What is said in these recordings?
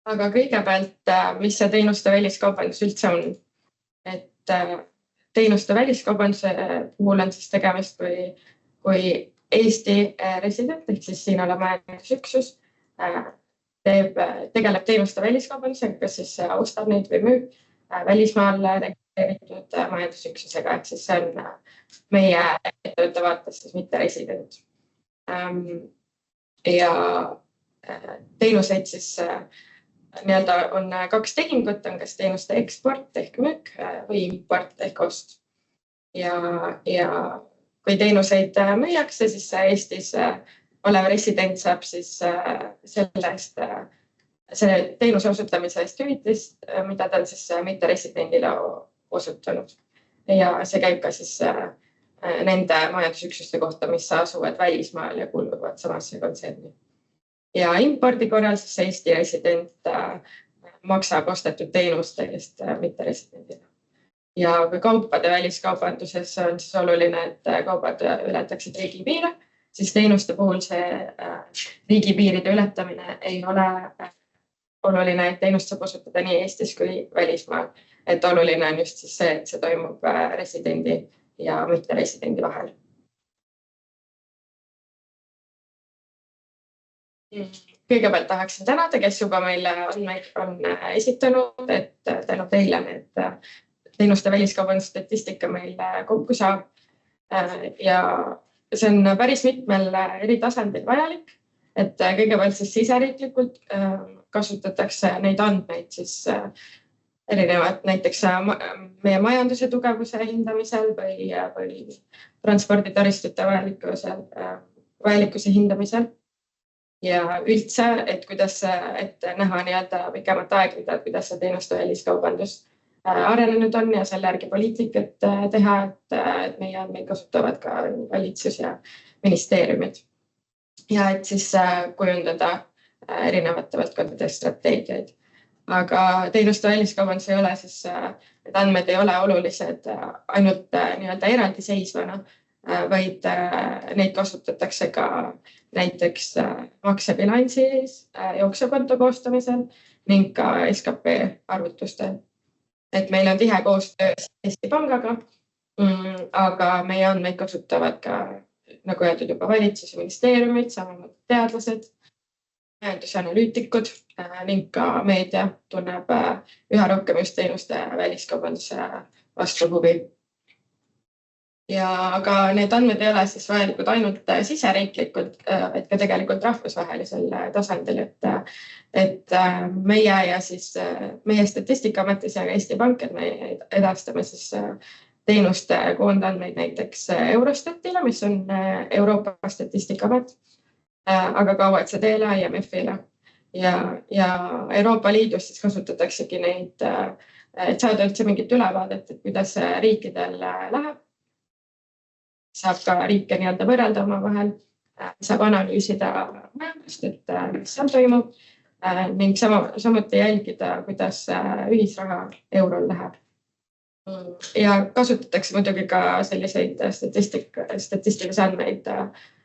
Aga kõigepealt, mis see teenuste väliskaubandus üldse on? Et teenuste väliskaubanduse puhul on siis tegemist, kui Eesti resident, ehk siis siin olema majandusüksus, tegeleb teenuste väliskaubandusega, kas siis ostab neid või müüb välismaal registreeritud majandusüksusega, ehk siis see on meie ettevõtte vaates siis mitte resident. Ja teenuseid siis nii-öelda on kaks tehingut, on kas teenuste eksport ehk müük või import ehk ost. Ja kui teenuseid müüakse, siis Eestis olev resident saab siis selle teenuse osutamise eest hüvitist, mida ta on siis mitte residendile osutanud. Ja see käib ka siis nende majandusüksuste kohta, mis asuvad välismaal ja kuuluvad samasse kontserni. Ja impordi korral siis Eesti resident maksab ostetud teenuste eest mitte residendile. Ja kui kaupade väliskaubanduses on siis oluline, et kaubad ületaksid riigipiire, siis teenuste puhul see riigipiiride ületamine ei ole oluline, et teenust saab osutada nii Eestis kui välismaal. Et oluline on just siis see, et see toimub residendi ja mitte residendi vahel. Kõigepealt tahaksin tänada, kes juba meile andmeid on esitanud, et tänu teile need teenuste väliskaubandusstatistika meil kokku saab. Ja see on päris mitmel eri tasandil vajalik, et kõigepealt siis siseriiklikult kasutatakse neid andmeid siis erinevad näiteks meie majanduse tugevuse hindamisel või transporditaristute vajalikkuse hindamisel. Ja üldse, et kuidas näha nii-öelda pikemat aega, kuidas see teenuste väliskaubandus arenenud on ja selle järgi poliitikat teha, et meie andmeid kasutavad ka valitsus ja ministeeriumid. Ja et siis kujundada erinevate valdkondade strateegiaid. Aga teenuste väliskaubandus ei ole siis, need andmed ei ole olulised ainult nii-öelda eraldiseisvana, vaid neid kasutatakse ka näiteks maksebilansis, jooksukonto koostamisel ning ka SKP arvutustel. Et meil on tihe koostöö Eesti Pangaga, aga meie andmeid kasutavad ka, nagu öeldud juba valitsus ja ministeeriumid, samamoodi teadlased, majandusanalüütikud ning ka meedia tunneb üha rohkem just teenuste väliskaubanduse vastu huvi. Aga need andmed ei ole siis vajalikud ainult siseriiklikult, vaid ka tegelikult rahvusvahelisel tasandil, et meie ja siis meie Statistikaametis ja Eesti Pank, et me edastame siis teenuste koondandmeid näiteks Eurostatile, mis on Euroopa Statistikaamet, aga ka OECD-le, IMF-ile ja Euroopa Liidus siis kasutataksegi neid, et saada üldse mingit ülevaadet, et kuidas riikidel läheb. Saab ka riike nii-öelda võrrelda oma vahel, saab analüüsida majandust, et mis seal toimub ning samuti jälgida, kuidas ühisraha eurol läheb. Ja kasutatakse muidugi ka selliseid statistilisi andmeid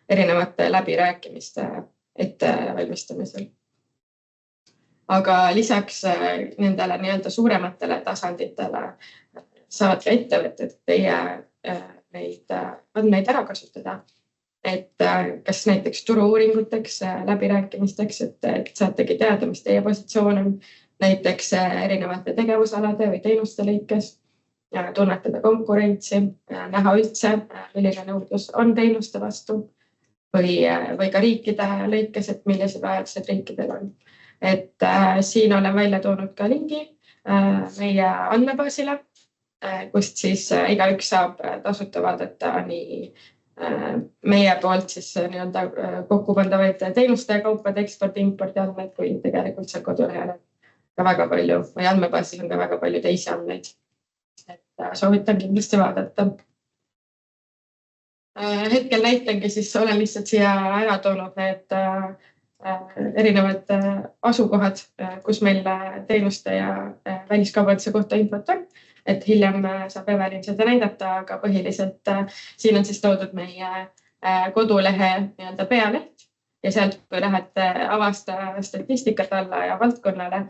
erinevate läbirääkimiste ettevalmistamisel. Aga lisaks nendele nii-öelda suurematele tasanditele saavad ka ettevõtted teie neid andmeid ära kasutada, et kas näiteks turu-uuringuteks, läbirääkimisteks, et saategi teada, mis teie positsioon on näiteks erinevate tegevusalade või teenuste lõikes, tunnetada konkurentsi, näha üldse, milline nõudlus on teenuste vastu või ka riikide lõikes, et millised vajadused riikidel on. Et siin olen välja toonud ka lingi meie andmebaasile, kust siis igaüks saab tasuta vaadata nii meie poolt siis nii-öelda kokkupandavaid teenuste ja kaupade ekspordi, impordi andmeid, kui tegelikult seal kodulehel ka väga palju või andmebaasis on ka väga palju teisi andmeid. Et soovitan kindlasti vaadata. Hetkel näitangi siis olen lihtsalt siia ära toonud need erinevad asukohad, kus meil teenuste ja väliskaubanduse kohta infot on. Et hiljem saab Evelin seda näidata, aga põhiliselt siin on siis toodud meie kodulehe nii-öelda pealeht, ja sealt, kui lähete avasta statistikat alla ja valdkonnale,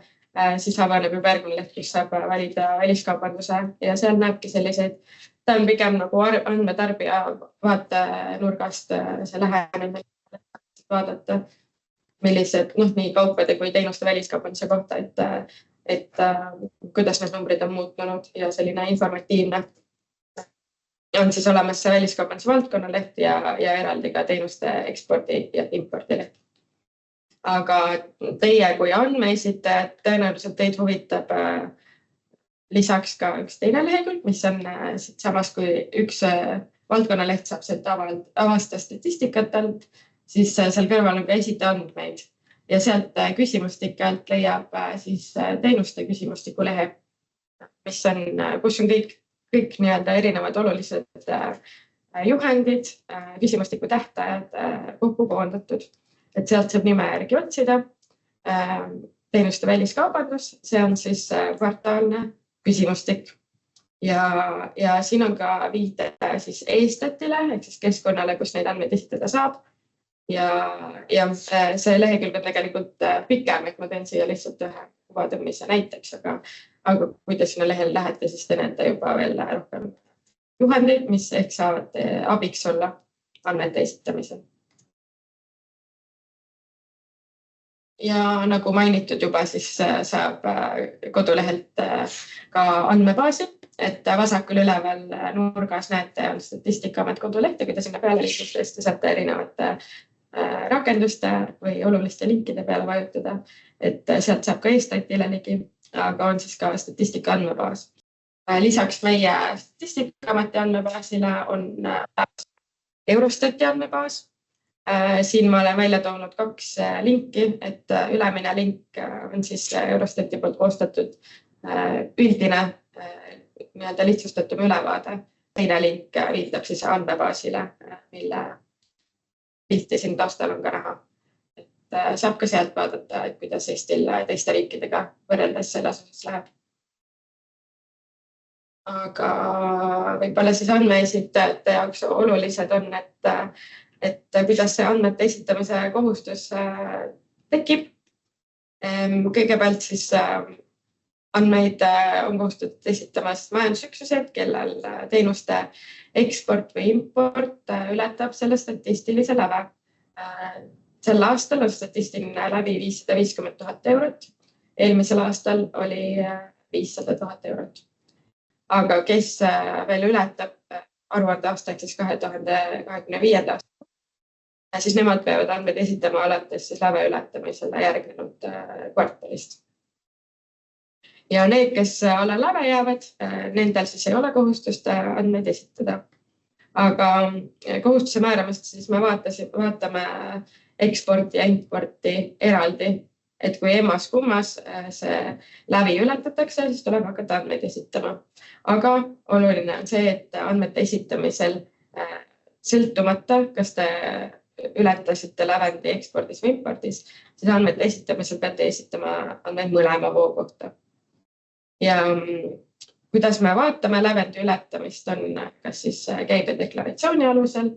siis avaneb juba järgmine leht, kus saab valida väliskaubanduse ja seal näebki selliseid, ta on pigem nagu andmetarbija vaatenurgast see lähenemine, vaadata, millised nii kaupade kui teenuste väliskaubanduse kohta, et kuidas need numbrid on muutunud ja selline informatiivne. On siis olemas see väliskaubanduse valdkonna leht ja eraldi ka teenuste ekspordi ja impordi leht. Aga teie kui andmeesitajad, tõenäoliselt teid huvitab lisaks ka üks teine lehekülg, mis on samas kui üks valdkonna leht saab sealt avasta statistikat alt, siis seal kõrval on ka esita andmeid ja sealt küsimustike alt leiab siis teenuste küsimustiku lehe, kus on kõik nii-öelda erinevad olulised juhendid, küsimustiku tähtajad kokku koondatud, et sealt saab nime järgi otsida. Teenuste väliskaubandus, see on siis kvartaalne küsimustik ja siin on ka viide siis e-statile ehk siis keskkonnale, kus neid andmeid esitada saab. Ja see lehekülg on tegelikult pikem, et ma teen siia lihtsalt ühe kuvatõmmise näiteks, aga kui te sinna lehel lähete, siis te näete juba veel rohkem juhendeid, mis ehk saavad abiks olla andmete esitamisel. Ja nagu mainitud juba, siis saab kodulehelt ka andmebaasi, et vasakul üleval nurgas näete on Statistikaamet koduleht ja kui te sinna peale liiguste, siis te saate erinevate rakenduste või oluliste linkide peale vajutada, et sealt saab ka e-statile ligi, aga on siis ka statistika andmebaas. Lisaks meie Statistikaameti andmebaasile on Eurostati andmebaas. Siin ma olen välja toonud 2 linki, et ülemine link on siis Eurostati poolt koostatud üldine nii-öelda lihtsustatum ülevaade. Teine link viitab siis andmebaasile, mille pilti siin taustal on ka näha. Et saab ka sealt vaadata, et kuidas Eestil teiste riikidega võrreldes selles osas läheb. Aga võib-olla siis andmeesitajate jaoks olulised on, et kuidas see andmete esitamise kohustus tekib. Kõigepealt siis andmeid on kohustatud esitamas majandusüksused, kellel teenuste eksport või import ületab selle statistilise läve. Sel aastal on statistiline läbi 550 000 eurot. Eelmisel aastal oli 500 000 eurot. Aga kes veel ületab aruandeaasta ehk siis 2025. aasta, siis nemad peavad andmeid esitama alates siis läve ületamisele järgnenud kvartalist. Ja need, kes alla läve jäävad, nendel siis ei ole kohustust andmeid esitada. Aga kohustuse määramist siis me vaatame eksporti ja importi eraldi, et kui emmas kummas see lävi ületatakse, siis tuleb hakata andmeid esitama. Aga oluline on see, et andmete esitamisel sõltumata, kas te ületasite lävendi ekspordis või importis, siis andmete esitamisel peate esitama andmeid mõlema voo kohta. Ja kuidas me vaatame lävendi ületamist on kas siis käibedeklaratsiooni alusel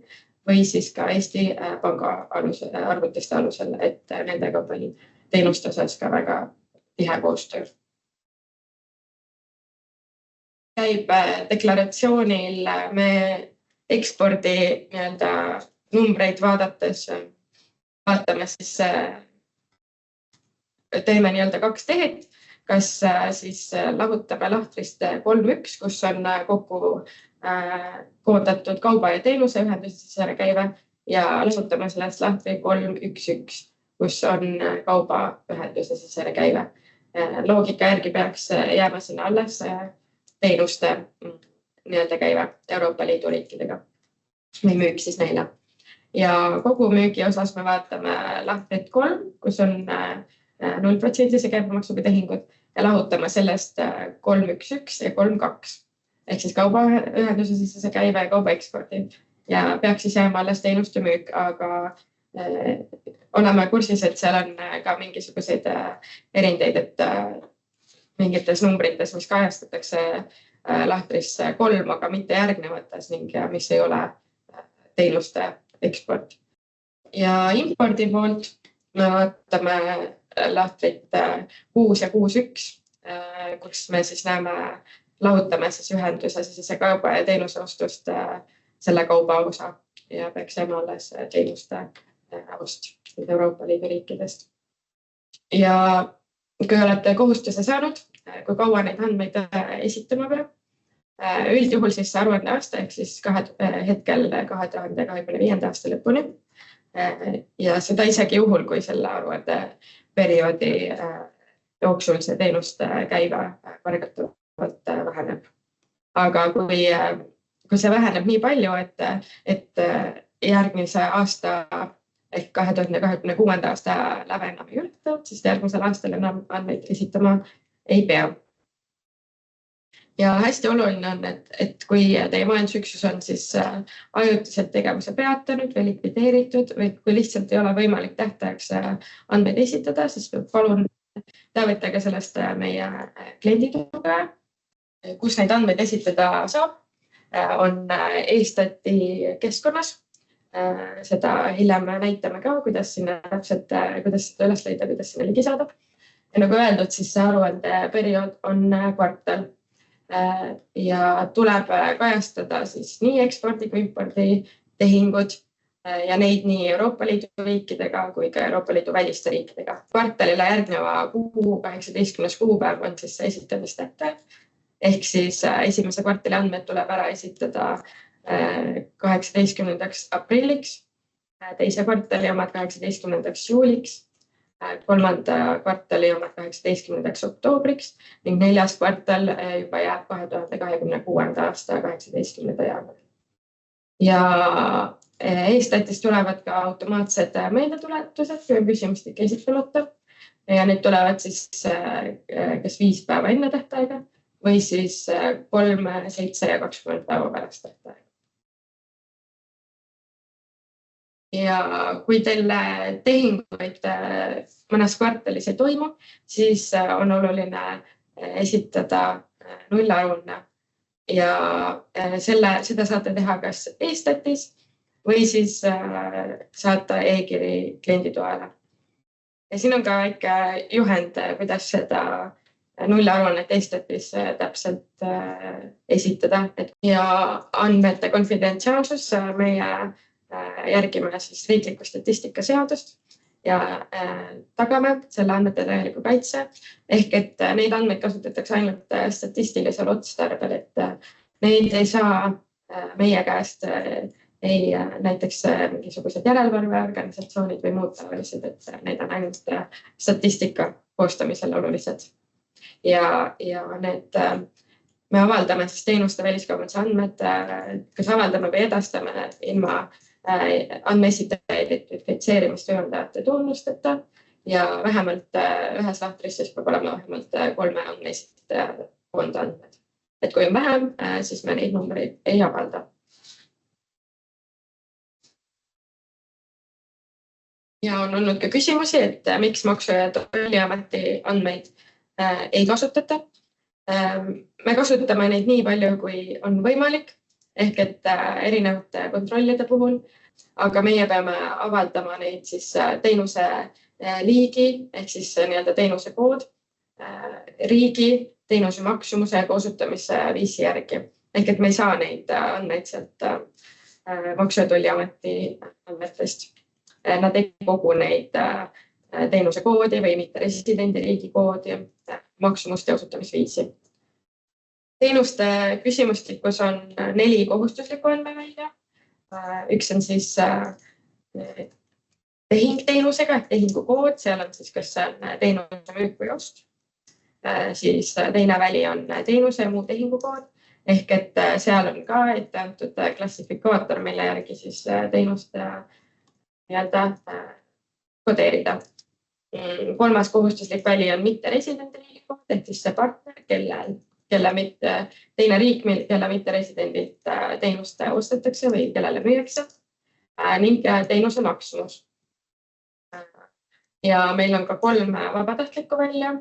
või siis ka Eesti Panga arvutiste alusel, et nendega oli teenuste osas ka väga tihe koostöö. Käibedeklaratsioonil me ekspordi numbreid vaadates vaatame siis, teeme 2 tehet, kas siis lahutame lahtrist 3.1, kus on kokku koondatud kauba ja teenuse ühenduse sisenekäive ja lahutame sellest lahtri 3.1.1, kus on kauba ühenduse sisenekäive. Loogika järgi peaks jääma sinna alles teenuste käive Euroopa Liidu riikidega või müük siis neile. Ja kogu müügi osas me vaatame lahtrit 3, kus on 0% käibemaksuga tehingud ja lahutame sellest 3.1.1 ja 3.2 ehk siis kauba ühenduse sisse käive ja kauba ekspordi ja peaks siis jääma alles teenuste müük, aga oleme kursis, et seal on ka mingisuguseid erindeid, et mingites numbrites, mis kajastatakse lahtris 3, aga mitte järgnevates ning mis ei ole teenuste eksport. Ja impordi poolt me vaatame lahtrit 6 ja 6.1, kus me siis lahutame siis ühenduse sisese kauba ja teenuse ostust selle kauba osa ja peaks jääma alles teenuste ost Euroopa Liidu riikidest. Ja kui olete kohustuse saanud, kui kaua neid andmeid esitama peab, üldjuhul siis aruande aasta ehk siis hetkel 2025. aasta lõpuni. Ja seda isegi juhul, kui selle aruande perioodi jooksul see teenuste käive märgatavalt väheneb. Aga kui see väheneb nii palju, et järgmise aasta ehk 2026. aasta läve enam ei ületa, siis järgmisel aastal enam andmeid esitama ei pea. Ja hästi oluline on, et kui teie majandusüksus on siis ajutiselt tegevuse peatanud või likvideeritud või kui lihtsalt ei ole võimalik tähtajaks andmeid esitada, siis palun teavitage sellest meie kliendituge, kus neid andmeid esitada saab, on e-stati keskkonnas. Seda hiljem näitame ka, kuidas seda üles leida, kuidas sinna ligi saada. Ja nagu öeldud, siis see aruande periood on kvartal. Ja tuleb kajastada siis nii ekspordi kui impordi tehingud ja neid nii Euroopa Liidu riikidega kui ka Euroopa Liidu väliste riikidega. Kvartalile järgneva kuu 18. kuupäev on siis esitamistähtaeg. Ehk siis esimese kvartali andmed tuleb ära esitada 18. aprilliks, teise kvartali omad 18. juuliks, kolmanda kvartali omad 18. oktoobriks ning neljas kvartal juba jääb 2026. aasta 18. jaanuari. Ja e-statist tulevad ka automaatsed meeldetuletused, kui on küsimustik esitamata ja need tulevad siis kas 5 päeva enne tähtaega või siis 3, 7 ja 20 päeva pärast tähtaega. Ja kui teil tehinguid mõnes kvartalis ei toimu, siis on oluline esitada nullaruanne ja seda saate teha kas e-statis või siis saata e-kiri klienditoele. Ja siin on ka väike juhend, kuidas seda nullaruannet e-statis täpselt esitada ja andmete konfidentsiaalsus meie järgime siis riiklikku statistikaseadust ja tagame selle andmete täieliku kaitse. Ehk et neid andmeid kasutatakse ainult statistilisel otstarbel, et neid ei saa meie käest ei näiteks mingisugused järelevalveorganisatsioonid või muud tavalised, et neid on ainult statistika koostamisel olulised. Ja need me avaldame siis teenuste väliskaubanduse andmed, kas avaldame või edastame ilma andmeesitajaid identifitseerimist ühendajate tunnusteta ja vähemalt ühes lahtris siis peab olema vähemalt 3 andmeesitaja koondandmed. Et kui on vähem, siis me neid numbreid ei avalda. Ja on olnud ka küsimusi, et miks Maksu- ja Tolliameti andmeid ei kasutata. Me kasutame neid nii palju, kui on võimalik, ehk et erinevate kontrollide puhul, aga meie peame avaldama neid siis teenuse liigi ehk siis nii-öelda teenuse kood, riigi, teenuse maksumuse ja osutamise viisi järgi. Ehk et me ei saa neid andmeid sealt Maksu- ja Tolliameti andmetest. Nad ei kogu neid teenuse koodi või mitte residendi riigi koodi, maksumuste ja osutamisviisi. Teenuste küsimustikus on 4 kohustuslikku andmevälja. Üks on siis tehing teenusega ehk tehingukood, seal on siis kas teenuse müük või ost. Siis teine väli on teenuse ja muu tehingukood ehk et seal on ka ette antud klassifikaator, mille järgi siis teenust nii-öelda kodeerida. Kolmas kohustuslik väli on mitte residendi riigi kood ehk siis see partner, teine riik, kelle mitte residendilt teenust ostetakse või kellele müüakse ning teenuse maksumus. Ja meil on ka 3 vabatahtlikku välja.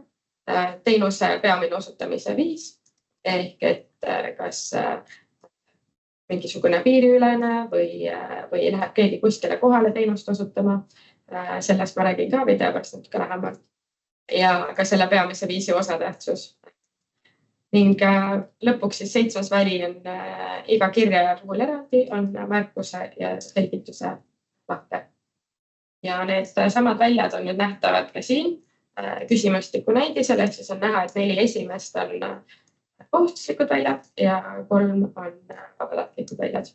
Teenuse peamine osutamise viis ehk et kas mingisugune piiriülene või läheb keegi kuskile kohale teenust osutama. Sellest ma räägin ka video pärast natuke lähemalt. Ja ka selle peamise viisi osatähtsus. Ning lõpuks siis 7. väli on iga kirja puhul eraldi, on märkuse ja selgituse lahte. Ja need samad väljad on nüüd nähtavad ka siin küsimustiku näidisel, ehk siis on näha, et 4 esimest on kohustuslikud väljad ja 3 on vabatahtlikud väljad.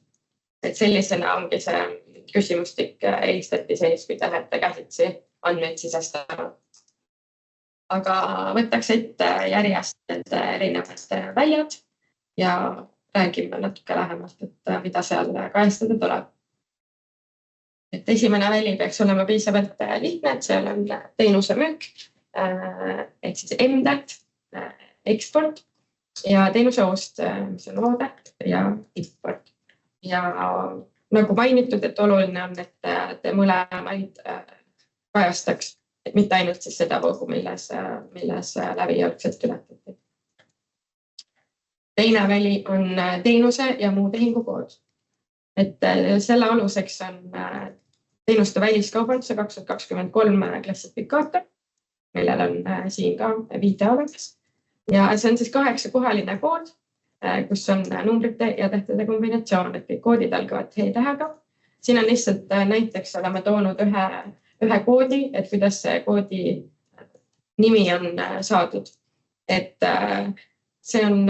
Et sellisena ongi see küsimustik eelistati sees, kui tahate käsitsi andmeid sisestama. Aga võtaks ette järjest erinevad väljad ja räägime natuke lähemalt, et mida seal kajastada tuleb. Et esimene väli peaks olema piisavalt lihtne, et seal on teenuse müük, ehk siis M-täht, eksport ja teenuse ost, mis on O-täht ja import. Ja nagu mainitud, et oluline on, et te mõlemaid kajastaks, et mitte ainult siis seda voogu, milles läbi algselt ületati. Teine väli on teenuse ja muu tehingukood. Et selle aluseks on teenuste väliskaubanduse 2023 klassifikaator, millel on siin ka viide olemas. Ja see on siis 8-kohaline kood, kus on numbrite ja tähtede kombinatsioon, et kõik koodid algavad H-tähega. Siin on lihtsalt näiteks oleme toonud ühe koodi, et kuidas see koodi nimi on saadud. Et see on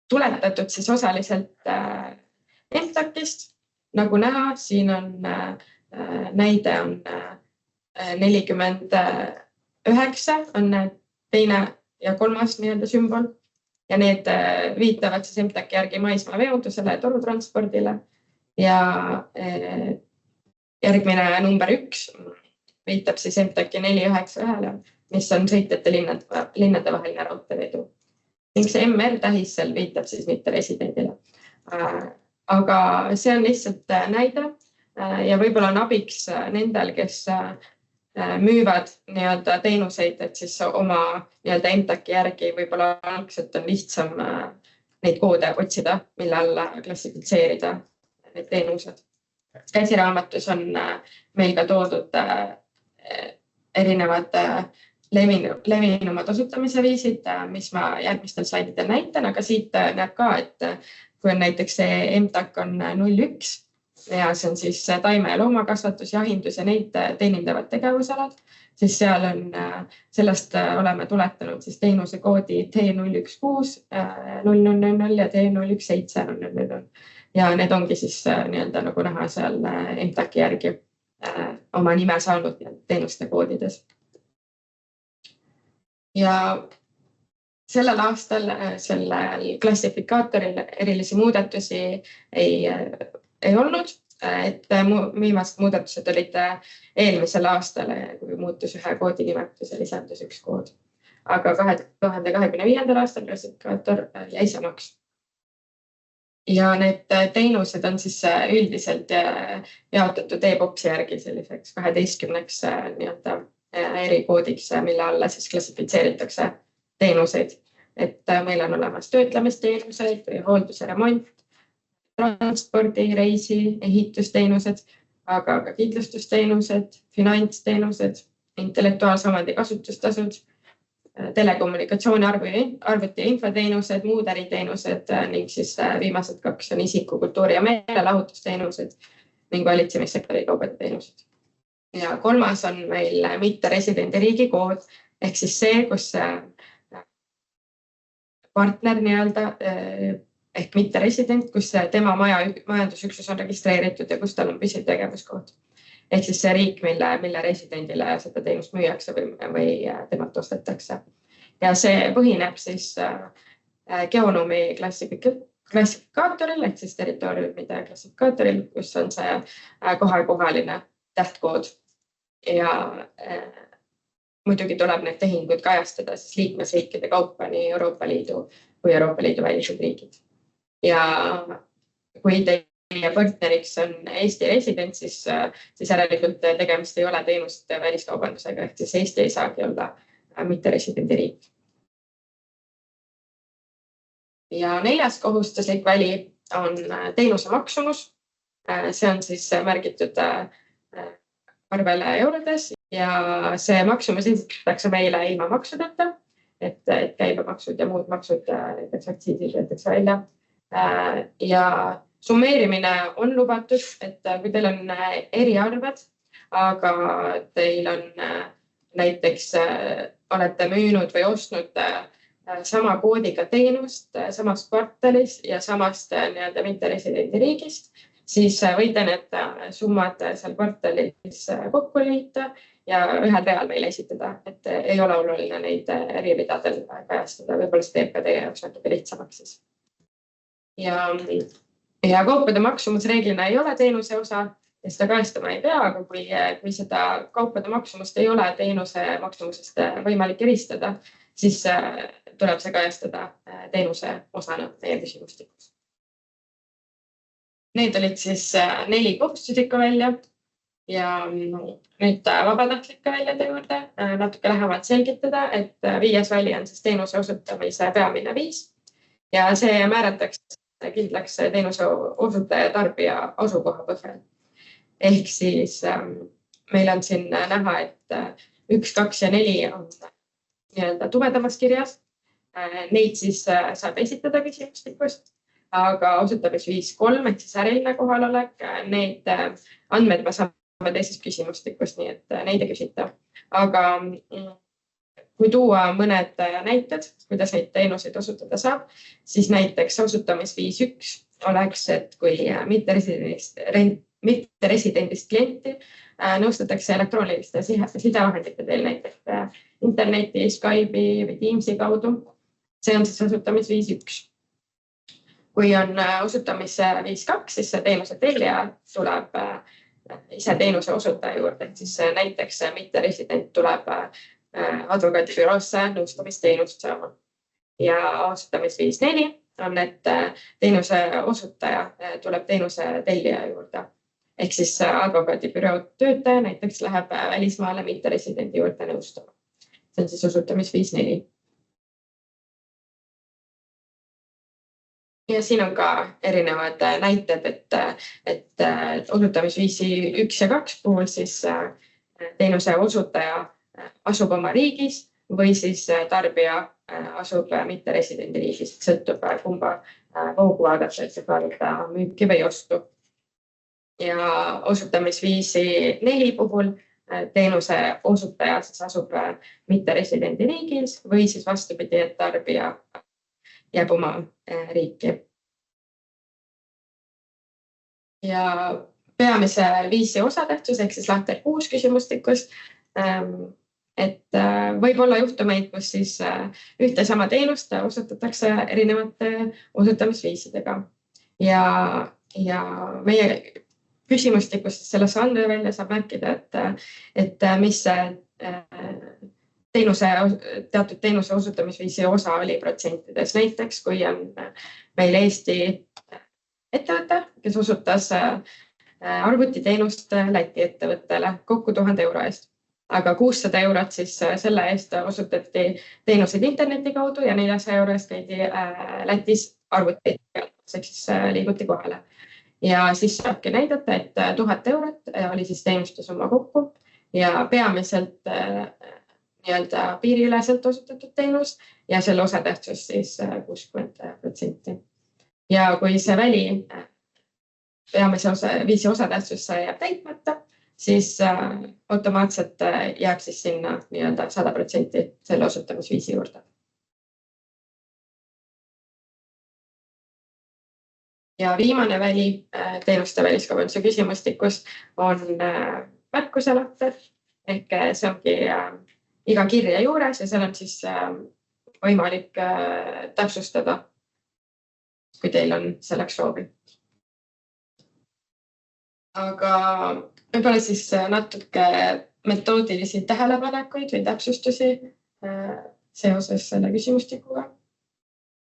tuletatud siis osaliselt MTAC-ist. Nagu näha, siin on näide on 49 on teine ja 3. nii-öelda sümbol. Ja need viitavad siis MTAC järgi maismaa veondusele ja torutranspordile. Ja järgmine number 1 viitab siis MTAC-i 491-le, mis on sõitjate linnade vaheline raudteevedu. Ning see MR tähis seal viitab siis mitte residendile. Aga see on lihtsalt näide ja võib-olla on abiks nendel, kes müüvad nii-öelda teenuseid, et siis oma nii-öelda MTAC-i järgi võib-olla algselt on lihtsam neid koode otsida, millal klassifitseerida need teenused. Käsiraamatus on meil ka toodud erinevad levinumad osutamise viisid, mis ma järgmistel slaididel näitan, aga siit näeb ka, et kui on näiteks see MTAC on 01 ja see on siis taime- ja loomakasvatus, jahindus ja neid teenindavad tegevusalad, siis seal on, sellest oleme tuletanud siis teenuse koodi T016 000 ja T017 000. Ja need ongi siis nii-öelda nagu näha seal MTAC-i järgi oma nime saanud teenuste koodides. Ja sellel aastal sellel klassifikaatoril erilisi muudatusi ei olnud, et viimased muudatused olid eelmisel aastal, kui muutus ühe koodi nimetus ja lisandus üks kood. Aga 2025. aastal klassifikaator jäi samaks. Ja need teenused on siis üldiselt jaotatud e-popsi järgi selliseks 12 nii-öelda erikoodiks, mille alla siis klassifitseeritakse teenuseid. Et meil on olemas töötlemisteenused või hooldus ja remont, transpordi, reisi, ehitusteenused, aga ka kindlustusteenused, finantsteenused, intellektuaalse omandi kasutustasud, telekommunikatsiooni arvuti ja infoteenused, muud äriteenused ning siis viimased 2 on isiku, kultuuri ja meelelahutusteenused ning valitsemissektori kaubade teenused. Ja 3. on meil mitte residendi riigi kood, ehk siis see, kus partner nii-öelda ehk mitte resident, kus tema majandusüksus on registreeritud ja kus tal on püsiv tegevuskoht. Ehk siis see riik, mille residendile seda teenust müüakse või temalt ostetakse. Ja see põhineb siis geonoomi klassifikaatoril ehk siis territooriumide klassifikaatoril, kus on see kohakohaline tähtkood. Ja muidugi tuleb need tehingud kajastada siis liikmesriikide kaupa nii Euroopa Liidu kui Euroopa Liidu välised riigid. Ja kui teie partneriks on Eesti resident, siis järelikult tegemist ei ole teenuste väliskaubandusega, ehk siis Eesti ei saagi olla mitte residendi riik. Ja 4. kohustuslik väli on teenuse maksumus. See on siis märgitud arvele eurodes ja see maksumus esitatakse meile ilma maksudeta, et käibemaksud ja muud maksud, näiteks aktsiisid võetakse välja. Ja summeerimine on lubatud, et kui teil on eriarved, aga teil on näiteks olete müünud või ostnud sama koodiga teenust samast kvartalis ja samast mitteresidendi riigist, siis võite need summad seal kvartalis kokku liita ja ühel real meile esitada, et ei ole oluline neid rividadel kajastada, võib-olla see teeb ka teie jaoks natuke lihtsamaks siis. Ja kaupade maksumus reeglina ei ole teenuse osa ja seda kajastama ei pea, aga kui seda kaupade maksumust ei ole teenuse maksumusest võimalik eristada, siis tuleb see kajastada teenuse osana meie küsimustikus. Need olid siis 4 kohustuslikku välja ja nüüd vabatahtlike väljade juurde natuke lähemalt selgitada, et 5. väli on siis teenuse osutamise peamine viis ja see määratakse kindlaks teenuse osutaja tarbija asukoha põhjal. Ehk siis meil on siin näha, et 1, 2 ja 4 on tumedamas kirjas. Neid siis saab esitada küsimustikust, aga osutamisviis 3 ehk siis äriline kohalolek, need andmed ma saame teisest küsimustikust, nii et neid ei küsita. Aga kui tuua mõned näited, kuidas neid teenuseid osutada saab, siis näiteks osutamisviis 1 oleks, et kui mitteresidendist klienti nõustatakse elektrooniliste sidevahendite teel, näiteks interneti, Skype'i või Teamsi kaudu. See on siis osutamisviis 1. Kui on osutamisviis 2, siis see teenuse tellija tuleb ise teenuse osutaja juurde, siis näiteks mitteresident tuleb advokaadibüroosse nõustamisteenust saama. Ja osutamisviis 4 on, et teenuse osutaja tuleb teenuse tellija juurde. Ehk siis advokaadibüroo töötaja näiteks läheb välismaale mitteresidendi juurde nõustama. See on siis osutamisviis 4. Ja siin on ka erinevad näited, et osutamisviisi 1 ja 2 puhul siis teenuse osutaja asub oma riigis või siis tarbija asub mitteresidendi riigis, sõltub kumba voogu vaadata, et vaadata müüki või ostu. Ja osutamisviisi 4 puhul teenuse osutaja siis asub mitteresidendi riigis või siis vastupidi, et tarbija jääb oma riiki. Ja peamise viisi osatähtsus ehk siis lahter 6 küsimustikust, et võib olla juhtumeid, kus siis ühte sama teenust osutatakse erinevate osutamisviisidega. Ja meie küsimustikus sellesse andmevälja saab märkida, et mis teatud teenuse osutamisviisi osa oli protsentides. Näiteks, kui on meil Eesti ettevõte, kes osutas arvutiteenust Läti ettevõttele kokku 1000 euro eest, aga 600 eurot siis selle eest osutati teenuseid interneti kaudu ja 400 euro eest käidi Lätis arvuteid, ehk siis liiguti kohale. Ja siis saabki näidata, et 1000 eurot oli siis teenuste summa kokku ja peamiselt piiriüleselt osutatud teenus ja selle osatähtsus siis 60%. Ja kui see väli peamise viisi osatähtsus jääb täitmata, siis automaatselt jääb siis sinna 100% selle osutamisviisi juurde. Ja viimane väli teenuste väliskaubanduse küsimustikus on märkuse lahter, ehk see ongi iga kirja juures ja seal on siis võimalik täpsustada, kui teil on selleks soovi. Aga võib-olla siis natuke metoodilisi tähelepanekuid või täpsustusi seoses selle küsimustikuga.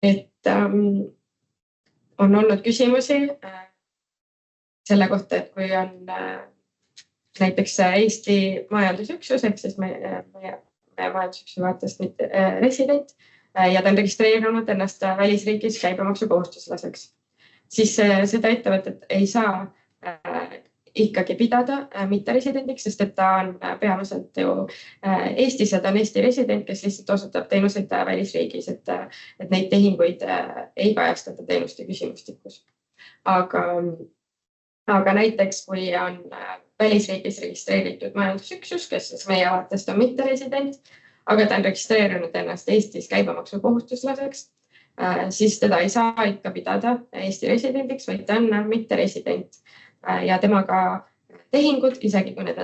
Et on olnud küsimusi selle kohta, et kui on näiteks Eesti majandusüksus, ehk siis meie majandusüksuse vaatest mitte resident ja ta on registreerinud ennast välisriigis käibemaksu kohustuslaseks. siis seda ettevõtet ei saa ikkagi pidada mitteresidendiks, sest et ta on peamiselt ju Eestis ja ta on Eesti resident, kes lihtsalt osutab teenuseid välisriigis, et neid tehinguid ei kajastata teenuste küsimustikus. Aga näiteks, kui on välisriigis registreeritud majandusüksus, kes siis meie vaatest on mitteresident, aga ta on registreerinud ennast Eestis käibemaksukohustuslaseks, siis teda ei saa ikka pidada Eesti residendiks, vaid ta on mitteresident ja temaga tehingud, isegi kui need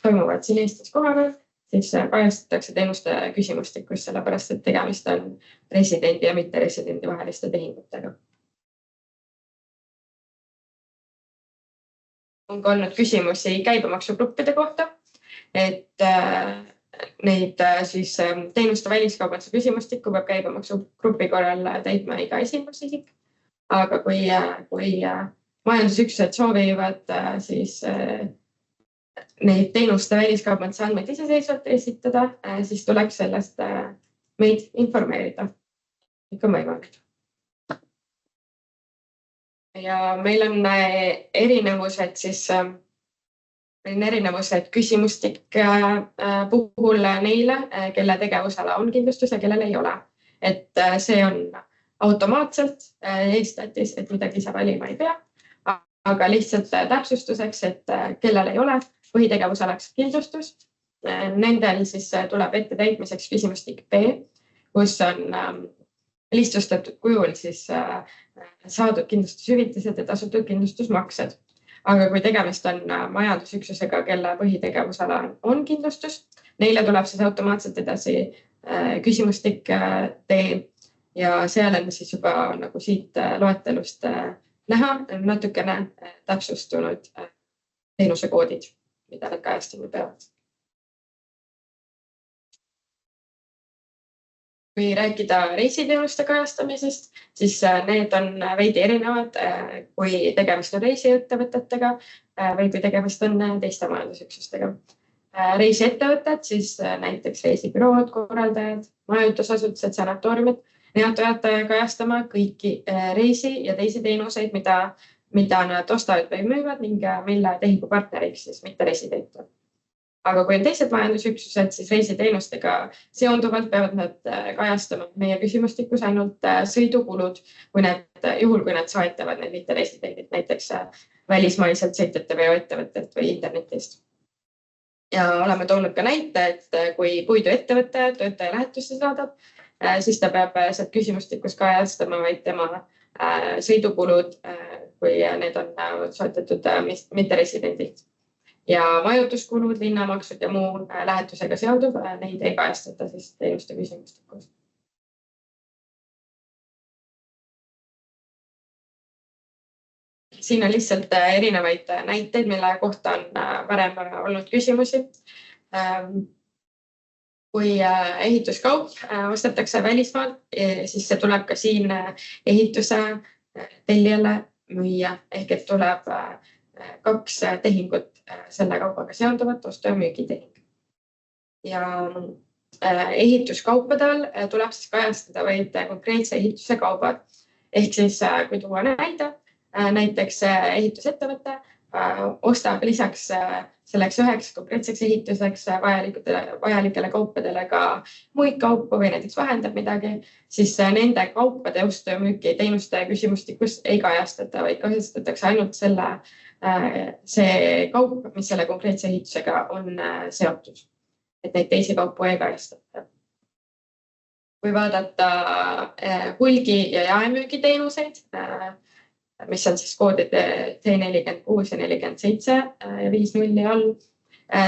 toimuvad siin Eestis kohapeal, siis kajastatakse teenuste küsimustikus, sellepärast et tegemist on residendi ja mitteresidendi vaheliste tehingutega. On ka olnud küsimusi käibemaksugruppide kohta, et neid siis teenuste väliskaubanduse küsimustikku peab käibemaksugrupi korral täitma iga esindusisik. Aga kui majandusüksused soovivad siis neid teenuste väliskaubanduse andmeid iseseisvalt esitada, siis tuleks sellest meid informeerida. Ikka võimalik. Ja meil on erinevused siis küsimustik puhul neile, kelle tegevusala on kindlustus ja kellel ei ole. Et see on automaatselt eestatis, et midagi ise valima ei pea, aga lihtsalt täpsustuseks, et kellel ei ole põhitegevusalaks kindlustus, nendel siis tuleb ette täitmiseks küsimustik B, kus on lihtsustatud kujul siis saadud kindlustushüvitised ja tasutud kindlustusmaksed. Aga kui tegemist on majandusüksusega, kelle põhitegevusala on kindlustus, neile tuleb siis automaatselt edasi küsimustik D ja seal on siis juba nagu siit loetelust näha natukene täpsustunud teenusekoodid, mida need kajastama peavad. Kui rääkida reisiteenuste kajastamisest, siis need on veidi erinevad, kui tegemist on reisiettevõtetega või kui tegemist on teiste majandusüksustega. Reisiettevõtted, siis näiteks reisibürood, korraldajad, majutusasutused, sanatooriumid, need peavad kajastama kõiki reisi ja teisi teenuseid, mida nad ostavad või müüvad ning mille tehingupartneriks siis mitte resident on. Aga kui on teised majandusüksused, siis reisiteenustega seonduvalt peavad nad kajastama meie küsimustikus ainult sõidukulud, juhul kui nad soetavad need mitte residendid, näiteks välismaiselt sõitjate veoettevõttelt või internetist. Ja oleme toonud ka näite, et kui puiduettevõte töötaja lähetusse saadab, siis ta peab sealt küsimustikus kajastama vaid tema sõidukulud, kui need on soetatud mitte residendilt. Ja majutuskulud, linnamaksud ja muu lähetusega seonduv, neid ei kajastata siis teenuste küsimustikus. Siin on lihtsalt erinevaid näiteid, mille kohta on varem olnud küsimusi. Kui ehituskaup ostetakse välismaalt, siis see tuleb ka siin ehituse tellijale müüa, ehk et tuleb 2 tehingut selle kaubaga seonduvat, ostu- ja müügitehing. Ja ehituskaupadel tuleb siis kajastada vaid konkreetse ehituse kaubad. Ehk siis, kui tuua näide, näiteks ehitusettevõte ostab lisaks selleks 9 konkreetseks ehituseks vajalikele kaupadele ka muid kaupu või näiteks vahendab midagi, siis nende kaupade ostu- ja müüki teenuste küsimustikus ei kajastata, vaid kajastatakse ainult see kaup, mis selle konkreetse ehitusega on seotud. Et neid teisi kaupu ei kajastata. Kui vaadata hulgi- ja jaemüügiteenuseid, mis on siis koodide T46 ja 47 ja 50 all,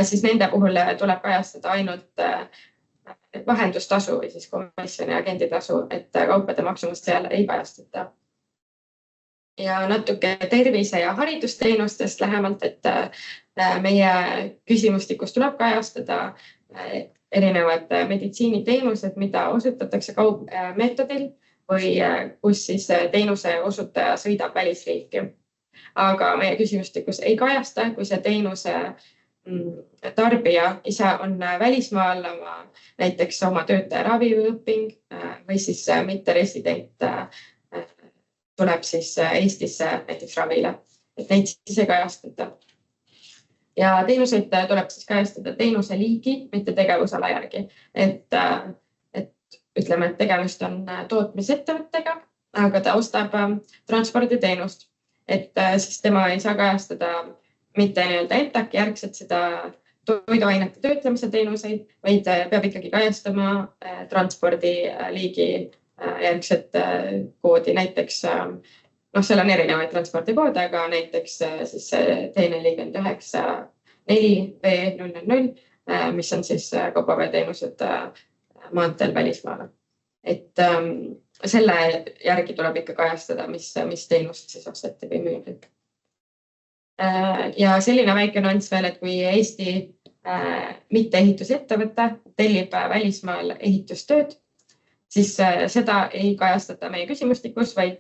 siis nende puhul tuleb kajastada ainult vahendustasu või siis komisjoni agenditasu, et kaupade maksumust seal ei kajastata. Ja natuke tervise- ja haridusteenustest lähemalt, et meie küsimustikus tuleb kajastada erinevad meditsiiniteenused, mida osutatakse kaugmeetodil või kus siis teenuse osutaja sõidab välisriiki. Aga meie küsimustikus ei kajasta, kui see teenuse tarbija ise on välismaal näiteks oma töötaja raviõping või siis mitte resident tuleb siis Eestisse näiteks ravile, et neid siis ei kajastata. Ja teenuseid tuleb siis kajastada teenuse liigi, mitte tegevusala järgi. Et ütleme, et tegemist on tootmisettevõttega, aga ta ostab transporditeenust. Et siis tema ei saa kajastada mitte ETAC järgselt seda toiduainete töötlemise teenuseid, vaid peab ikkagi kajastama transpordiliigi järgset koodi. Näiteks, seal on erinevaid transpordikoode, aga näiteks siis teine liige on 94B000, mis on siis kaubaveeteenused maanteel välismaale. Et selle järgi tuleb ikka kajastada, mis teenust siis osteti või müüdi. Ja selline väike nüanss veel, et kui Eesti mitte-ehitusettevõte tellib välismaal ehitustööd, siis seda ei kajastata meie küsimustikus, vaid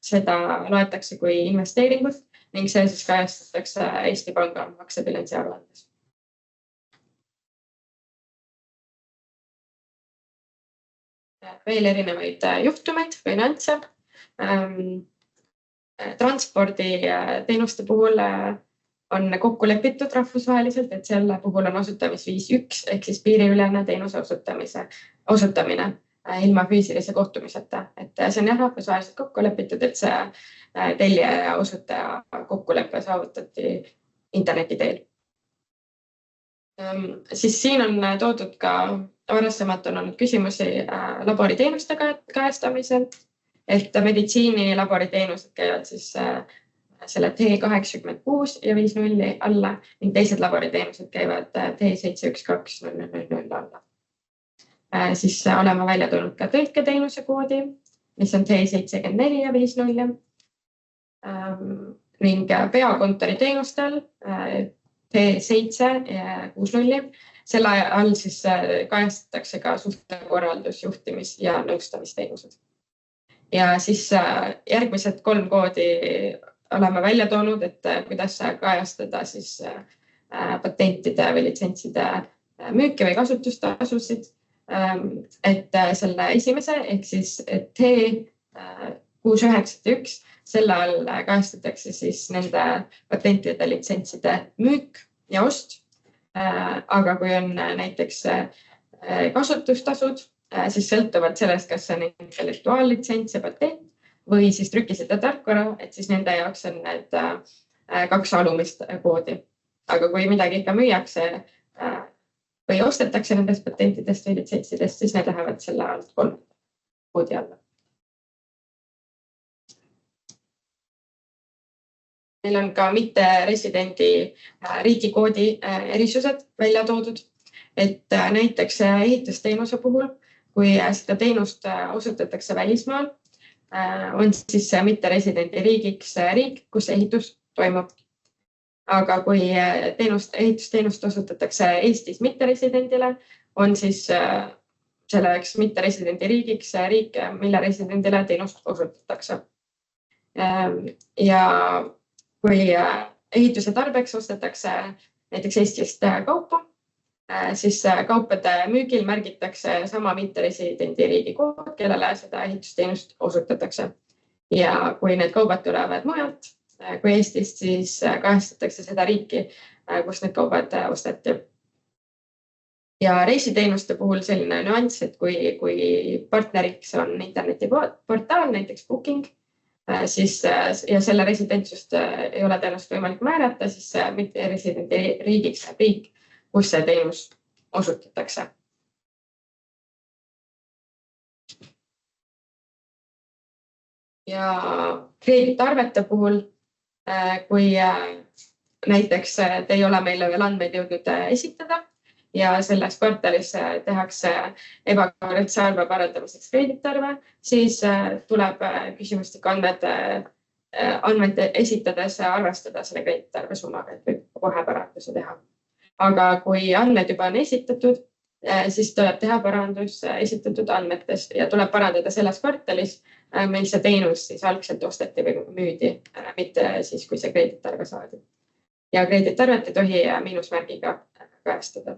seda loetakse kui investeeringut ning see siis kajastatakse Eesti Panga maksebilansi aruandes. Veel erinevaid juhtumeid või nüansse. Transporditeenuste puhul on kokku lepitud rahvusvaheliselt, et selle puhul on osutamisviis 1 ehk siis piiriülene teenuse osutamine ilma füüsilise kohtumiseta. Et see on rahvusvaheliselt kokku lepitud, et see tellija ja osutaja kokkulepe saavutati interneti teel. Siis siin on toodud ka varasemalt on olnud küsimusi laboriteenuste kajastamisel, et meditsiini laboriteenused käivad siis selle T86 ja 50 alla ning teised laboriteenused käivad T71200 alla. Siis oleme välja tulnud ka tõlketeenuse koodi, mis on T74 ja 50 ning peakontori teenustel T7 ja 60. Selle all siis kajastatakse ka suhtekorraldus, juhtimis- ja nõustamisteenused. Ja siis järgmised 3 koodi oleme välja toonud, et kuidas kajastada siis patentide või litsentside müüki või kasutustasusid. Et selle esimese ehk siis T691, selle all kajastatakse siis nende patentide litsentside müük ja ost. Aga kui on näiteks kasutustasud, siis sõltuvalt sellest, kas see on intellektuaallitsents ja patent või siis trükised ja tarkvara, et siis nende jaoks on need 2 alumist koodi. Aga kui midagi ikka müüakse või ostetakse nendest patentidest või litsentsidest, siis need lähevad selle alt 3 koodi alla. Meil on ka mitte residendi riigikoodi erisused välja toodud, et näiteks ehitusteenuse puhul, kui seda teenust osutatakse välismaal, on siis mitte residendi riigiks riik, kus ehitus toimub. Aga kui ehitusteenust osutatakse Eestis mitteresidendile, on siis selleks mitteresidendi riigiks riik, mille residendile teenust osutatakse. Ja kui ehituse tarbeks ostetakse näiteks Eestist kaupu, siis kaupade müügil märgitakse sama mitteresidendi riigi kood, kellele seda ehitusteenust osutatakse. Ja kui need kaubad tulevad mujalt kui Eestist, siis kajastatakse seda riiki, kus need kaubad osteti. Ja reisiteenuste puhul selline nüanss, et kui partneriks on internetiportaal, näiteks Booking, siis, ja selle residentsust ei ole tõenäoliselt võimalik määrata, siis mitte residendi riigiks riik, kus see teenus osutatakse. Ja kreeditarvete puhul, kui näiteks te ei ole meile veel andmeid jõudnud esitada ja selles kvartalis tehakse ebakõrretse arve parandamiseks kreeditarve, siis tuleb küsimustiku andmeid esitades arvestada selle kreeditarve summaga, et võib kohe paranduse teha. Aga kui andmed juba on esitatud, siis tuleb teha parandus esitatud andmetest ja tuleb parandada selles kvartalis, meil see teenus siis algselt osteti või müüdi, mitte siis, kui see kreeditarve saadi. Ja kreeditarvet ei tohi miinusmärgiga kajastada.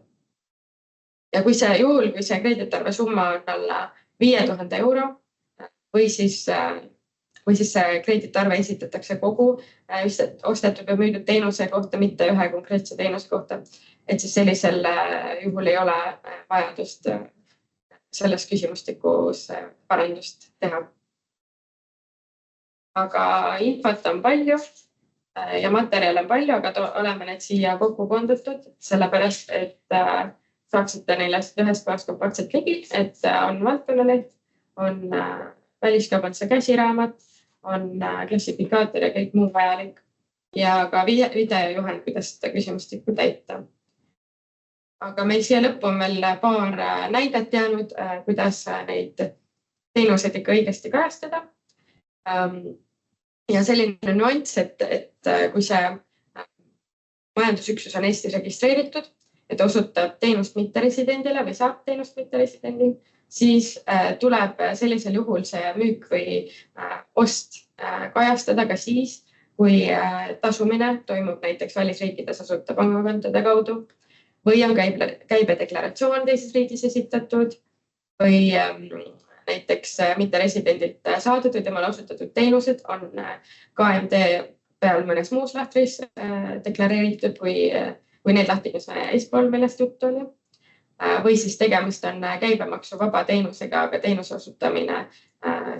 Ja kui see kreeditarve summa on alla 5000 € või siis või siis see krediitarve esitatakse kogu ostetud või müüdud teenuse kohta, mitte ühe konkreetse teenuse kohta. Et siis sellisel juhul ei ole vajadust selles küsimustikus parandust teha. Aga infot on palju ja materjal on palju, aga oleme need siia kokku kondutud, sellepärast, et saaksite neile ühest kohast kompaktselt ligi, et on valdkonnaleht, on väliskaubanduse käsiraamat, on klassifikaator ja kõik muu vajalik ja ka videojuhend, kuidas seda küsimustikku täita. Aga meil siia lõppu on veel paar näidet jäänud, kuidas neid teenuseid ikka õigesti kajastada. Ja selline nüanss, et kui see majandusüksus on Eestis registreeritud, et osutab teenust mitteresidendile või saab teenust mitteresidendil, siis tuleb sellisel juhul see müük või ost kajastada ka siis, kui tasumine toimub näiteks välisriikides asuta pangakontode kaudu või on käibedeklaratsioon teises riigis esitatud või näiteks mitteresidendilt saadud või temale osutatud teenused on KMD peal mõnes muus lahtris deklareeritud või need lahtrid, mis me eespool millest juttu oli. Või siis tegemist on käibemaksuvaba teenusega, aga teenuse osutamine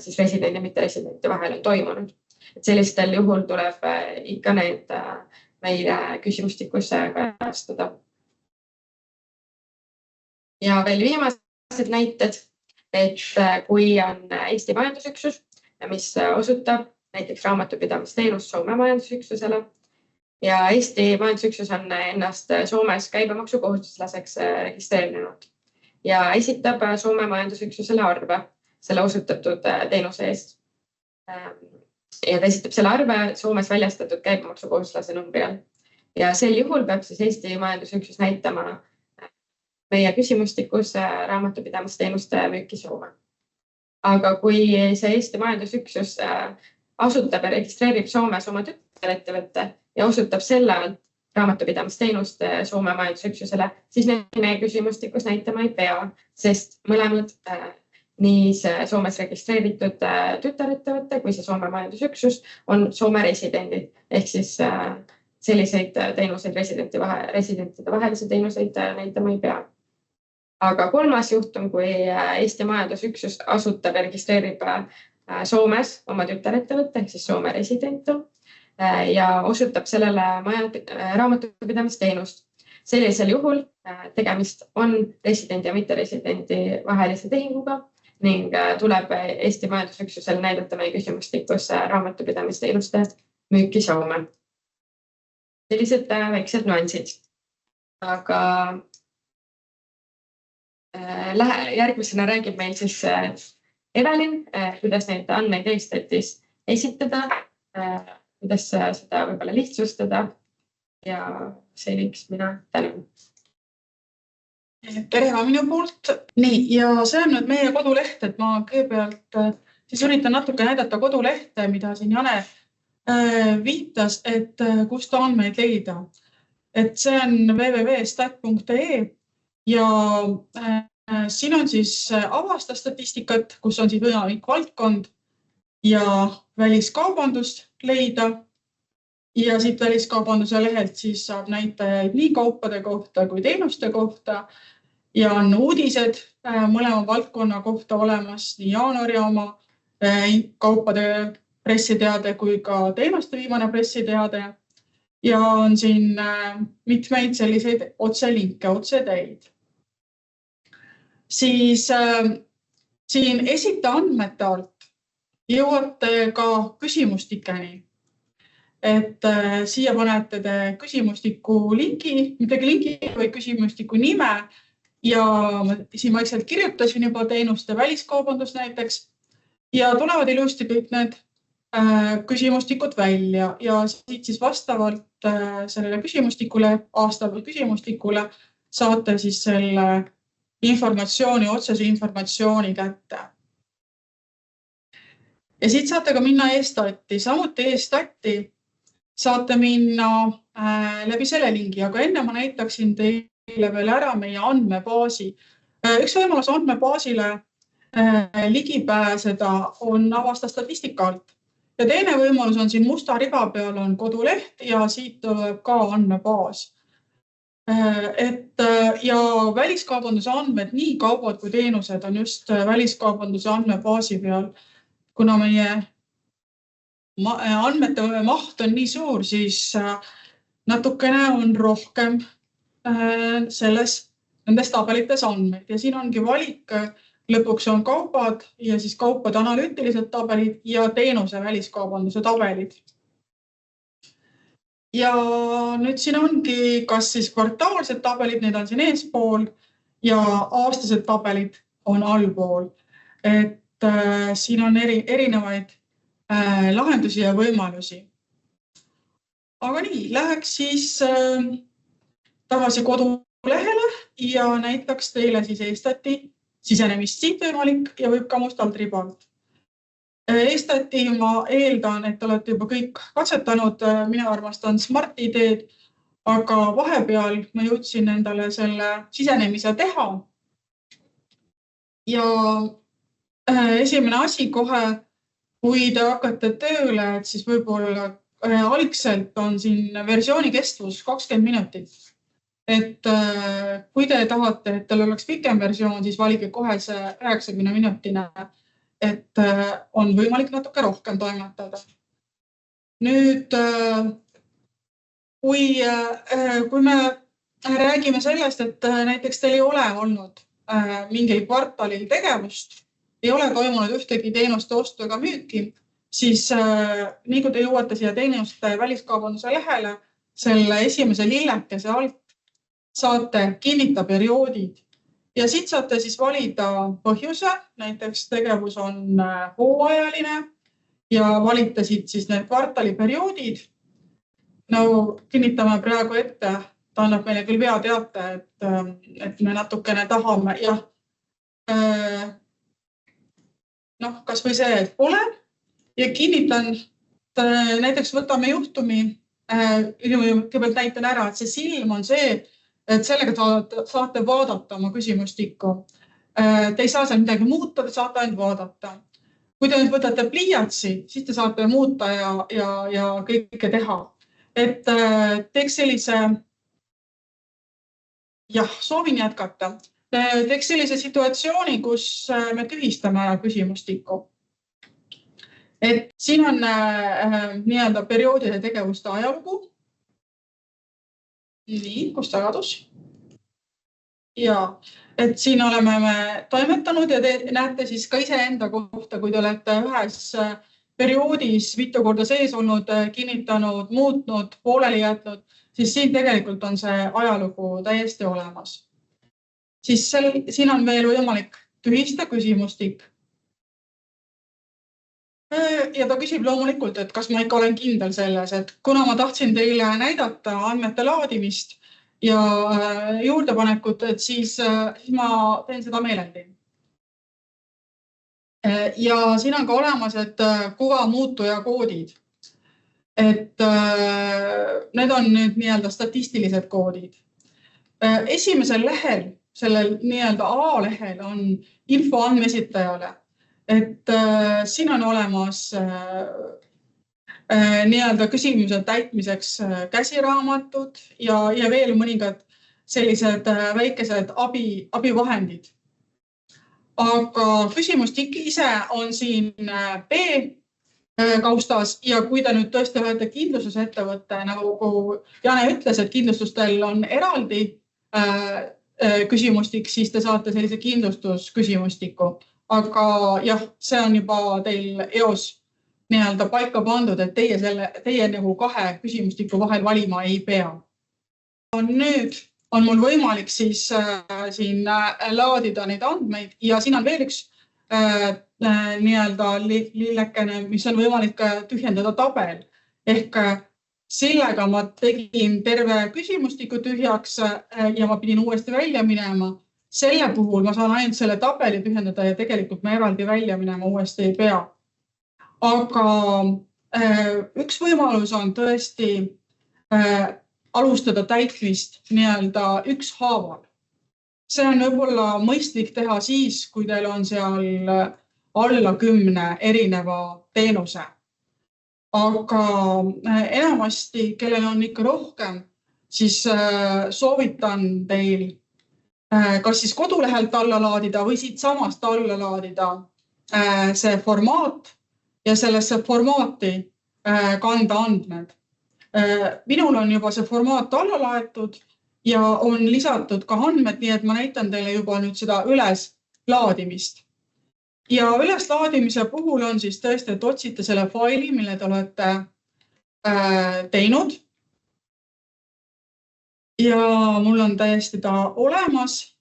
siis residendi ja mitteresidenti vahel on toimunud. Et sellistel juhul tuleb ikka need meie küsimustikus kajastada. Ja veel viimased näited, et kui on Eesti majandusüksus, mis osutab näiteks raamatupidamisteenust Soome majandusüksusele ja Eesti majandusüksus on ennast Soomes käibemaksukohustuslaseks registreerinud ja esitab Soome majandusüksusele arve selle osutatud teenuse eest. Ja ta esitab selle arve Soomes väljastatud käibemaksukohustuslase numbri all. Ja sel juhul peab siis Eesti majandusüksus näitama meie küsimustikus raamatupidamisteenuste müüki Soome. Aga kui see Eesti majandusüksus asutab ja registreerib Soomes oma tütarettevõtte ja osutab selle alt raamatupidamisteenust Soome majandusüksusele, siis meie küsimustikus näitama ei pea, sest mõlemad nii see Soomes registreeritud tütarettevõtte kui see Soome majandusüksus on Soome residendid ehk siis selliseid teenuseid residentide vahelisi teenuseid näitama ei pea. Aga kolmas juhtum, kui Eesti majandusüksus asutab ja registreerib Soomes oma tütarettevõtte ehk siis Soome resident ja osutab sellele raamatupidamisteenust. Sellisel juhul tegemist on residendi ja mitteresidendi vahelise tehinguga ning tuleb Eesti majandusüksusel näidata meie küsimustikus raamatupidamisteenuste müüki Soome. Sellised väiksed nüansid. Aga järgmisena räägib meil siis Evelin, kuidas neid andmeid Estatis esitada, kuidas seda võib-olla lihtsustada ja seniks mina tänan. Tere minu poolt. Nii, ja see on nüüd meie koduleht, et ma kõigepealt siis üritan natuke näidata kodulehte, mida siin Jane viitas, et kust andmeid leida. Et see on www.stat.ee ja siin on siis avastastatistikat, kus on siis võimalik valdkond ja väliskaubandust leida. Ja siit väliskaubanduse lehelt siis saab näitajaid nii kaupade kohta kui teenuste kohta ja on uudised mõlema valdkonna kohta olemas, nii jaanuari oma kaupade pressiteade kui ka teenuste viimane pressiteade. Ja on siin mitmeid selliseid otselinke, otseteid. Siis siin esita andmete alt jõuate ka küsimustikeni. Et siia panete te küsimustiku linki, midagi linki või küsimustiku nime ja siin vaikselt kirjutasin juba teenuste väliskaubandus näiteks ja tulevad ilusti kõik need küsimustikud välja ja siit siis vastavalt sellele küsimustikule, aastapõld küsimustikule saate siis selle informatsiooni, otsese informatsiooni kätte. Ja siit saate ka minna Estati, samuti Estati saate minna läbi selle lingi, aga enne ma näitaksin teile veel ära meie andmebaasi. Üks võimalus andmebaasile ligi pääseda on avasta statistika alt. Ja teine võimalus on siin musta riba peal on koduleht ja siit tuleb ka andmebaas. Ja väliskaubanduse andmed, nii kaubad kui teenused on just väliskaubanduse andmebaasi peal. Kuna meie andmete maht on nii suur, siis natukene on rohkem nendes tabelites andmeid ja siin ongi valik. Lõpuks on kaupad ja siis kaupade analüütilised tabelid ja teenuse väliskaubanduse tabelid. Ja nüüd siin ongi kas siis kvartaalsed tabelid, need on siin eespool ja aastased tabelid on allpool. Et siin on erinevaid lahendusi ja võimalusi. Aga nii, läheks siis tagasi kodulehele ja näitaks teile siis Estati sisenemist siit võimalik ja võib ka mustalt ribalt. Estati ma eeldan, et olete juba kõik katsetanud, mina armastan Smart-ID-d, aga vahepeal ma jõudsin endale selle sisenemise teha. Ja esimene asi kohe, kui te hakkate tööle, et siis võib-olla algselt on siin versiooni kestvus 20 minutit. Et kui te tahate, et teil oleks pikem versioon, siis valige kohe see 90 minutine, et on võimalik natuke rohkem toimetada. Nüüd, kui me räägime sellest, et näiteks teil ei ole olnud mingil kvartalil tegevust, ei ole toimunud ühtegi teenuste ostu ega müüki, siis nii kui te jõuate siia teenuste väliskaubanduse lehele, selle esimese lillekese alt saate kinnita perioodid ja siit saate siis valida põhjuse, näiteks tegevus on hooajaline ja valite siit siis need kvartaliperioodid. No kinnitame praegu ette, ta annab meile küll veateate, et me natukene tahame ja kas või see, et pole ja kinnitan, näiteks võtame juhtumi, kõigepealt näitan ära, et see silm on see, et sellega saate vaadata oma küsimustikku. Te ei saa seal midagi muuta, te saate ainult vaadata. Kui te nüüd võtate pliiatsi, siis te saate muuta ja kõike teha. Et teeks sellise, soovin jätkata. Teeks sellise situatsiooni, kus me tühistame küsimustikku. Et siin on nii-öelda perioodide tegevuste ajalugu. Nii, kus ta kadus? Ja, et siin oleme me toimetanud ja te näete siis ka iseenda kohta, kui te olete ühes perioodis mitu korda sees olnud, kinnitanud, muutnud, pooleli jätnud, siis siin tegelikult on see ajalugu täiesti olemas. Siis siin on veel võimalik tühista küsimustik. Ja ta küsib loomulikult, et kas ma ikka olen kindel selles, et kuna ma tahtsin teile näidata andmete laadimist ja juurdepanekut, et siis ma teen seda meeleldi. Ja siin on ka olemas, et kuva muutuja koodid. Et need on nüüd nii-öelda statistilised koodid. Esimesel lehel, sellel nii-öelda A-lehel on info andmeesitajale. Et siin on olemas nii-öelda küsimuse täitmiseks käsiraamatud ja veel mõningad sellised väikesed abivahendid. Aga küsimustik ise on siin B kaustas ja kui te nüüd tõesti olete kindlustusettevõtte, nagu Jane ütles, et kindlustustel on eraldi küsimustik, siis te saate sellise kindlustusküsimustiku. Aga jah, see on juba teil eos nii-öelda paika pandud, et teie nagu kahe küsimustiku vahel valima ei pea. Nüüd on mul võimalik siis siin laadida neid andmeid ja siin on veel üks nii-öelda lillekene, mis on võimalik tühjendada tabel. Ehk sellega ma tegin terve küsimustiku tühjaks ja ma pidin uuesti välja minema. Selle puhul ma saan ainult selle tabeli tühjendada ja tegelikult me eraldi välja minema uuesti ei pea. Aga üks võimalus on tõesti alustada täitmist nii-öelda ükshaaval. See on võib-olla mõistlik teha siis, kui teil on seal alla 10 erineva teenuse. aga enamasti, kellel on ikka rohkem, siis soovitan teil kas siis kodulehelt alla laadida või siit samast alla laadida see formaat ja sellesse formaati kanda andmed. Minul on juba see formaat alla laetud ja on lisatud ka andmed, nii et ma näitan teile juba nüüd seda üleslaadimist. Ja üleslaadimise puhul on siis tõesti, et otsite selle faili, mille te olete teinud. Ja mul on täiesti ta olemas.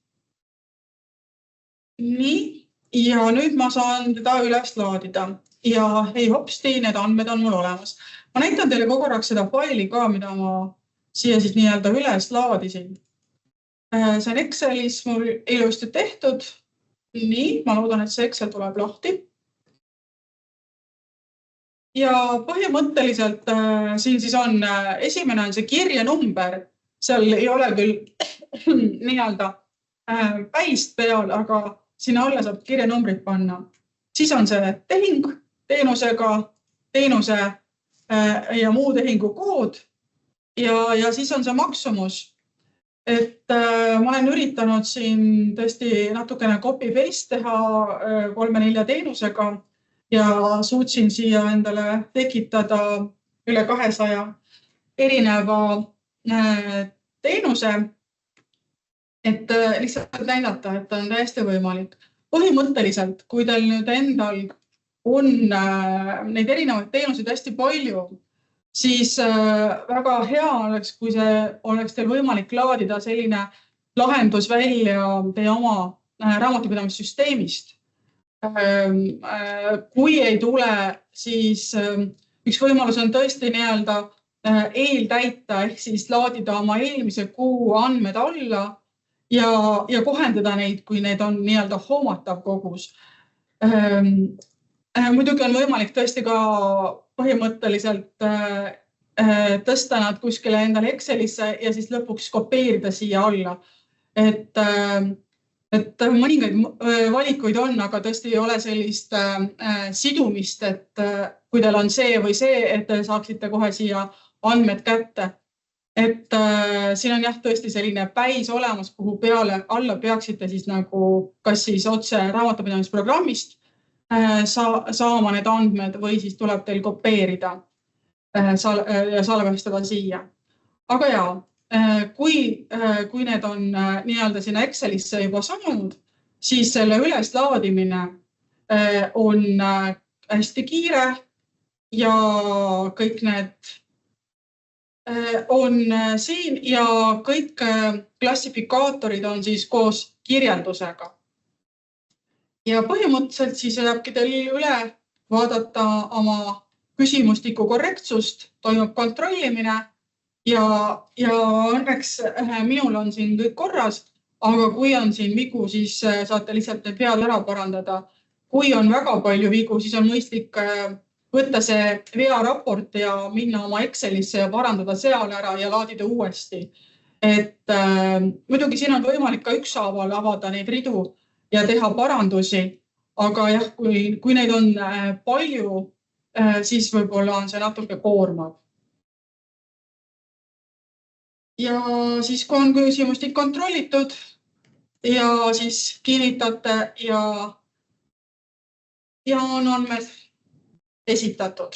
Nii, ja nüüd ma saan teda üles laadida. Ja hei hopsti, need andmed on mul olemas. Ma näitan teile korraks seda faili ka, mida ma siia siis nii-öelda üles laadisin. See on Excelis mul ilusti tehtud. Nii, ma loodan, et see Excel tuleb lahti. Ja põhimõtteliselt siin siis on, esimene on see kirjenumber. Seal ei ole küll nii-öelda päist peal, aga sinna alla saab kirjenumbrit panna. Siis on see tehing teenusega, teenuse ja muu tehingu kood ja siis on see maksumus. Et ma olen üritanud siin tõesti natukene copy-paste teha 3-4 teenusega ja suutsin siia endale tekitada üle 200 erineva teenuse, et lihtsalt näidata, et on täiesti võimalik. Põhimõtteliselt, kui teil nüüd endal on neid erinevaid teenuseid hästi palju, siis väga hea oleks, kui see oleks teil võimalik laadida selline lahendus välja teie oma raamatupidamissüsteemist. Kui ei tule, siis üks võimalus on tõesti nii-öelda eeltäita ehk siis laadida oma eelmise kuu andmed alla ja kohendada neid, kui need on nii-öelda hoomatav kogus. Muidugi on võimalik tõesti ka põhimõtteliselt tõsta nad kuskile endale Excelisse ja siis lõpuks kopeerida siia alla. Et mõningaid valikuid on, aga tõesti ei ole sellist sidumist, et kui teil on see või see, et te saaksite kohe siia andmed kätte. Et siin on jah tõesti selline päis olemas, kuhu peale alla peaksite siis nagu kas siis otse raamatupidamisprogrammist saama need andmed või siis tuleb teil kopeerida ja salvestada siia. Aga jaa, kui need on nii-öelda sinna Excelisse juba saanud, siis selle üleslaadimine on hästi kiire ja kõik need on siin ja kõik klassifikaatorid on siis koos kirjeldusega. Ja põhimõtteliselt siis jääbki teil üle vaadata oma küsimustiku korrektsust, toimub kontrollimine ja õnneks minul on siin kõik korras, aga kui on siin vigu, siis saate lihtsalt need vead ära parandada. Kui on väga palju vigu, siis on mõistlik võtta see vearaport ja minna oma Excelisse ja parandada seal ära ja laadida uuesti. Et muidugi siin on võimalik ka ükshaaval avada neid ridu ja teha parandusi, aga jah, kui neid on palju, siis võib-olla on see natuke koormav. Ja siis, kui on küsimustik kontrollitud ja siis kinnitate ja on andmed esitatud.